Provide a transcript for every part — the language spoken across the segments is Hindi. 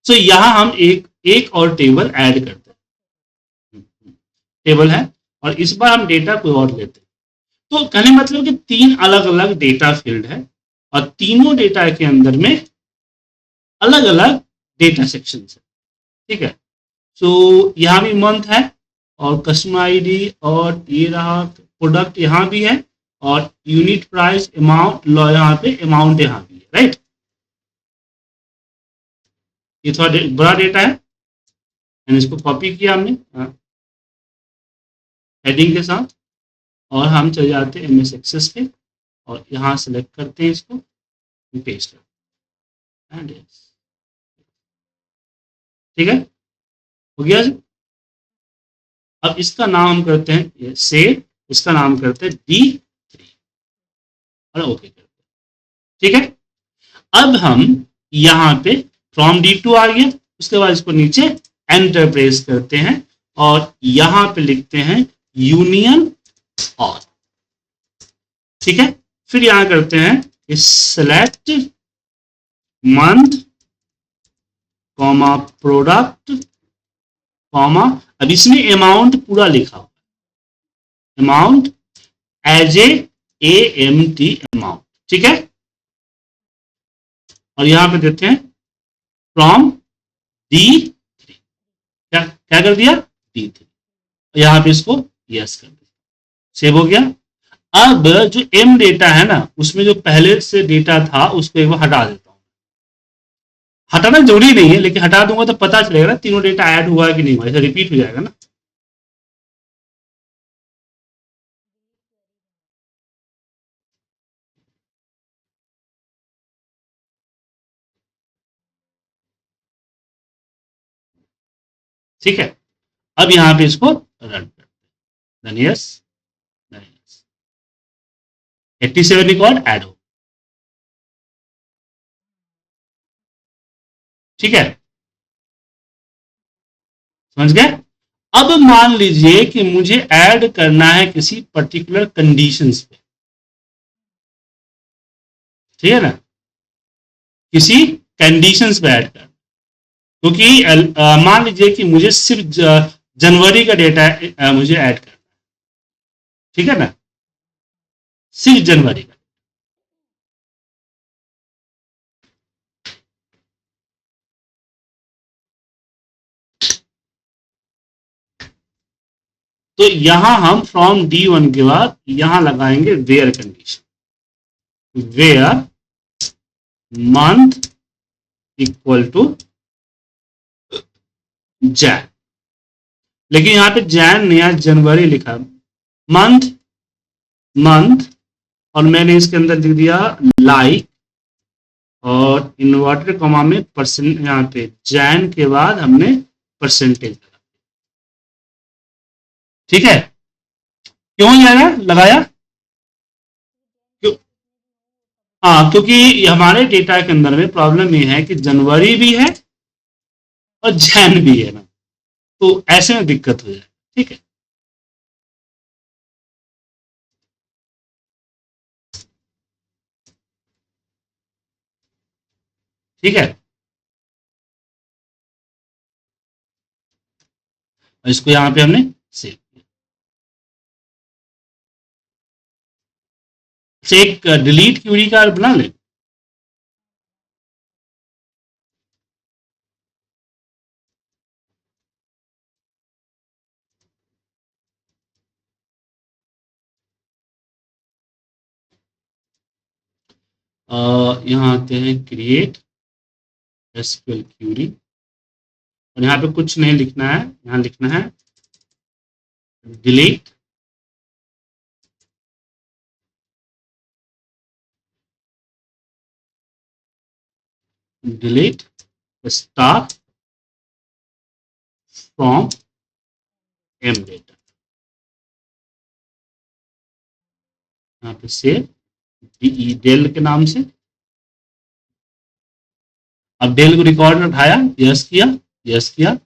सो यहां हम एक एक और टेबल ऐड करते हैं, टेबल है, और इस बार हम डेटा कोई और लेते हैं। तो कहने मतलब कि तीन अलग अलग डेटा फील्ड है, और तीनों डेटा के अंदर में अलग अलग डेटा सेक्शन है। ठीक है, सो यहाँ भी मंथ है, और कस्टमर आईडी, और ये रहा प्रोडक्ट यहाँ भी है, और यूनिट प्राइस अमाउंट लॉ यहाँ पे अमाउंट यहाँ भी है, राइट। ये थोड़ा बड़ा डेटा है, मैंने इसको कॉपी किया हमने हेडिंग के साथ, और हम चले जाते हैं एमएस एक्सेस पे, और यहाँ सेलेक्ट करते हैं इसको, पेस्ट करते हैं, ठीक है, हो गया जी। अब इसका नाम हम करते हैं ये सेव, इसका नाम करते हैं D3, और ओके करते हैं, ठीक है। अब हम यहाँ पे फ्रॉम D2 आ गया, उसके बाद इसको नीचे एंटर प्रेस करते हैं, और यहाँ पे लिखते हैं यूनियन और, ठीक है। फिर यहाँ करते हैं select month comma product comma, अब इसमें अमाउंट पूरा लिखा हुआ, अमाउंट एज AMT अमाउंट, ठीक है। और यहां पे देते हैं फ्रॉम D3, क्या क्या कर दिया, D3, यहां पे इसको यस कर दिया, सेव हो गया। अब जो M डेटा है ना, उसमें जो पहले से डेटा था उसको एक बार हटा देता हूं, हटाना जरूरी नहीं है, लेकिन हटा दूंगा तो पता चलेगा ना तीनों डेटा ऐड हुआ है कि नहीं हुआ, ऐसा रिपीट हो जाएगा ना। ठीक है, अब यहां पे इसको रन करते हैं, यस 87 रिकॉर्ड ऐड हो, ठीक है, समझ गए। अब मान लीजिए कि मुझे ऐड करना है किसी पर्टिकुलर कंडीशंस पे, ठीक है ना, किसी कंडीशंस पे ऐड करना, क्योंकि मान लीजिए कि मुझे सिर्फ जनवरी का डेटा मुझे ऐड करना, ठीक है ना, सिर्फ जनवरी का। तो यहां हम फ्रॉम D1 के बाद यहां लगाएंगे where condition, where month equal to Jan, लेकिन यहां पे जैन नया जनवरी लिखा, मंथ मंथ, और मैंने इसके अंदर लिख दिया लाइक, और इन्वर्टेड कॉमा में परसेंट, यहाँ पे जैन के बाद हमने परसेंटेज लगा, ठीक है। क्यों लगाया क्यों, हाँ, क्योंकि हमारे डेटा के अंदर में प्रॉब्लम ये है कि जनवरी भी है और जैन भी है ना, तो ऐसे में दिक्कत हो जाए, ठीक है। ठीक है, और इसको यहाँ पे हमने सेव किया, से एक डिलीट क्यूरी का बना ले, यहाँ आते हैं क्रिएट एसक्यूएल क्यूरी, और यहाँ पे कुछ नहीं लिखना है, यहाँ लिखना है delete delete star from M data, यहाँ पे सेव डेल के नाम से, अब डेल को रिकॉर्ड में उठाया, यस किया, यस किया,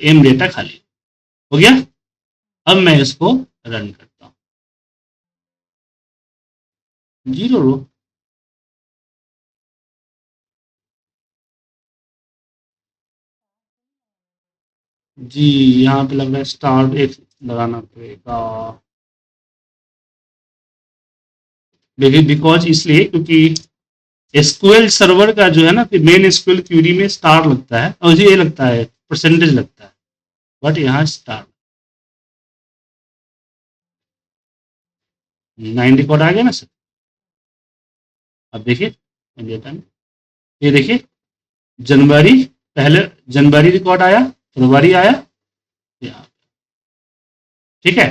एम डेटा खाली हो गया। अब मैं इसको रन करता हूँ, 0 रो, जी यहाँ पे लग रहा है स्टार एक लगाना पड़ेगा। देखिए बिकॉज इसलिए क्योंकि एसक्यूएल सर्वर का जो है ना मेन एसक्यूएल क्यूरी में स्टार लगता है और ये लगता है परसेंटेज लगता है, बट यहाँ स्टार 9 रिकॉर्ड आ गया ना सर। अब देखिए डेटा में ये देखिए जनवरी, पहले जनवरी रिकॉर्ड आया, फरवरी आया, यहाँ, ठीक है।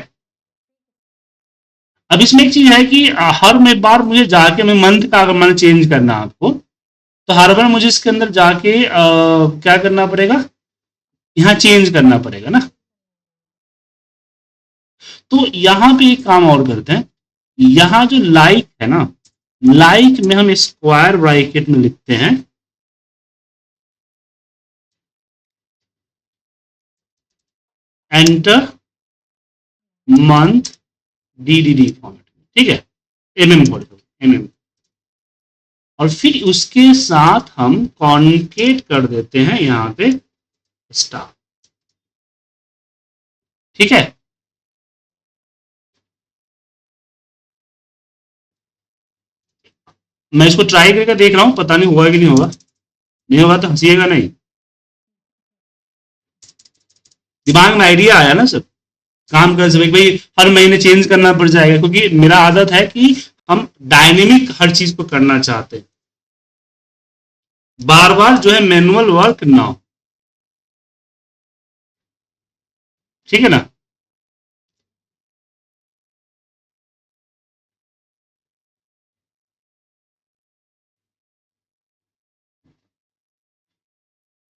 अब इसमें एक चीज है कि हर में बार मुझे जाके मैं मंथ का अगर मैंने चेंज करना है आपको, तो हर बार मुझे इसके अंदर जाके क्या करना पड़ेगा, यहाँ चेंज करना पड़ेगा ना। तो यहाँ पे एक काम और करते हैं, यहाँ जो लाइक है ना, लाइक में हम स्क्वायर ब्रैकेट में लिखते हैं एंटर मंथ DDD फॉर्मेट में, ठीक है, एमएम, और फिर उसके साथ हम कॉन्केट कर देते हैं यहाँ पे स्टार, ठीक है। मैं इसको ट्राई करके देख रहा हूं, पता नहीं होगा कि नहीं होगा, नहीं होगा तो हंसीएगा नहीं, दिमाग में आइडिया आया ना सर, काम कर सके भाई हर महीने चेंज करना पड़ जाएगा, क्योंकि मेरा आदत है कि हम डायनेमिक हर चीज को करना चाहते हैं, बार बार जो है मैनुअल वर्क ना हो, ठीक है ना।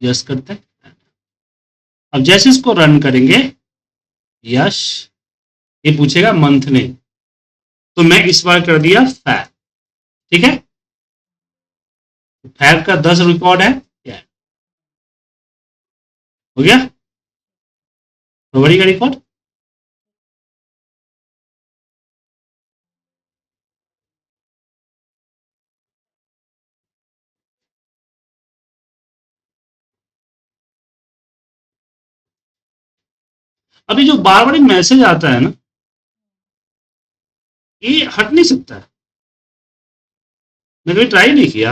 यस करते हैं। अब जैसे इसको रन करेंगे, यस, ये पूछेगा मंथ नेम, तो मैं इस बार कर दिया फैब, ठीक है। फैब का 10 रिकॉर्ड है, क्या है? हो गया फरवरी का रिकॉर्ड। अभी जो बार बार मैसेज आता है ना, ये हट नहीं सकता है, मैंने कभी ट्राई नहीं किया।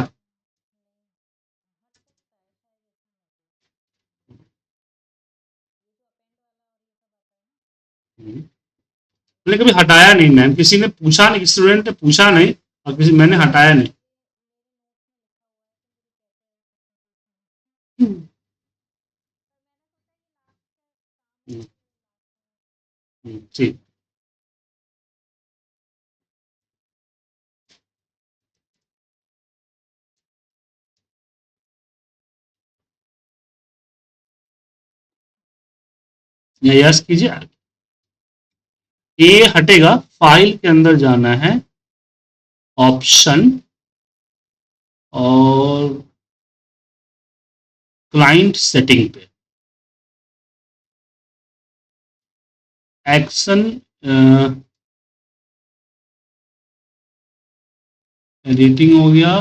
मैंने कभी हटाया नहीं मैम, किसी ने पूछा नहीं, स्टूडेंट ने पूछा नहीं, और किसी मैंने हटाया नहीं। ठीक, यस कीजिए, ये हटेगा, फाइल के अंदर जाना है, ऑप्शन, और क्लाइंट सेटिंग पे एक्शन, एडिटिंग हो गया,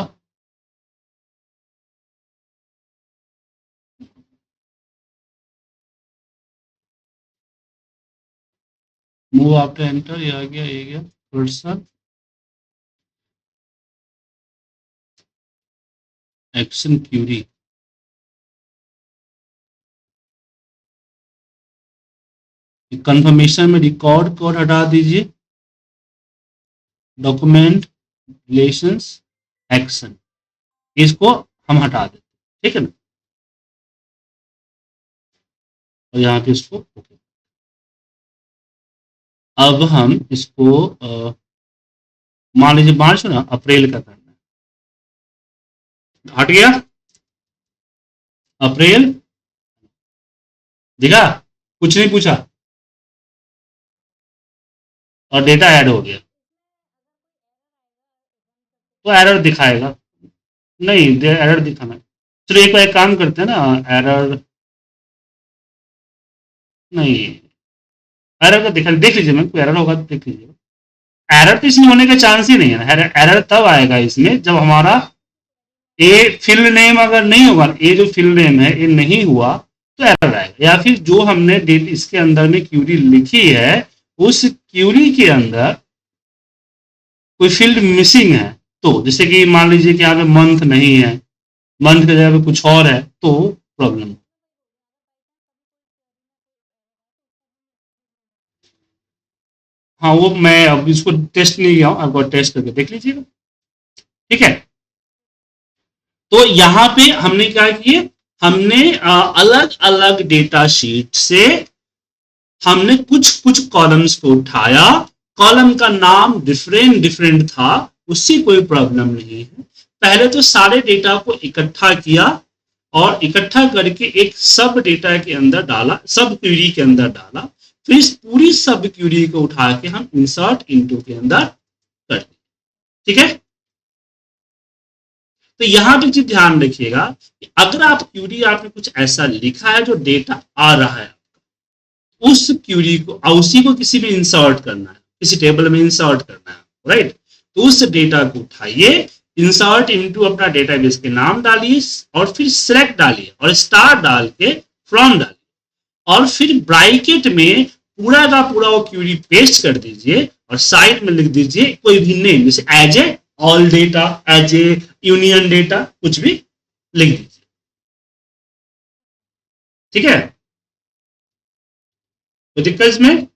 मूव आफ्टर एंटर, ये आ गया, ये गया कर्सर, एक्शन क्यूरी, कंफर्मेशन में रिकॉर्ड कोड हटा दीजिए, डॉक्यूमेंट रिलेशंस एक्शन, इसको हम हटा देते, ठीक है ना, और यहाँ पे इसको ओके। अब हम इसको मान लीजिए मार्च ना अप्रैल का करना है, हट गया अप्रैल, दिखा, कुछ नहीं पूछा, और डेटा ऐड हो गया, तो एरर दिखाएगा, नहीं एरर दिखाना, चलो एक बार एक काम करते हैं ना, एरर नहीं, एरर का दिखा देख लीजिए मैम, कोई एरर होगा तो देख लीजिए, एरर तो इसमें होने का चांस ही नहीं है ना, एरर तब आएगा इसमें जब हमारा ए फिल नेम अगर नहीं होगा, ये जो फिल नेम है ये नहीं हुआ, तो एरर आएगा। या फिर जो हमने डेट इसके अंदर में क्यूरी लिखी है उस क्यूरी के अंदर कोई फील्ड मिसिंग है, तो जैसे कि मान लीजिए कि यहाँ पे मंथ नहीं है, मंथ की जगह पे कुछ और है, तो प्रॉब्लम। हाँ वो मैं अब इसको टेस्ट नहीं किया हूँ, आपको टेस्ट करके देख लीजिएगा। ठीक है, तो यहाँ पे हमने क्या किए, हमने अलग अलग डेटा शीट से हमने कुछ कुछ कॉलम्स को उठाया, कॉलम का नाम डिफरेंट डिफरेंट था, उससे कोई प्रॉब्लम नहीं है। पहले तो सारे डेटा को इकट्ठा किया और इकट्ठा करके एक सब डेटा के अंदर डाला, सब क्वेरी के अंदर डाला, फिर इस पूरी सब क्वेरी को उठा के हम इंसर्ट इनटू के अंदर कर दिए। ठीक है, तो यहां पे चीज ध्यान रखिएगा कि अगर आप क्वेरी आपने कुछ ऐसा लिखा है जो डेटा आ रहा है, उस क्यूरी को उसी को किसी में इंसर्ट करना है, किसी टेबल में इंसर्ट करना है, राइट। तो उस डेटा को उठाइए, इंसर्ट इनटू अपना डेटाबेस के नाम डालिए और फिर सिलेक्ट डालिए और स्टार डाल के फ्रॉम डालिए और फिर ब्रैकेट में पूरा का पूरा वो क्यूरी पेस्ट कर दीजिए और साइड में लिख दीजिए कोई भी नेम, जैसे as a all data, as a union data, कुछ भी लिख दीजिए। ठीक है, कोई दिक्कत इसमें?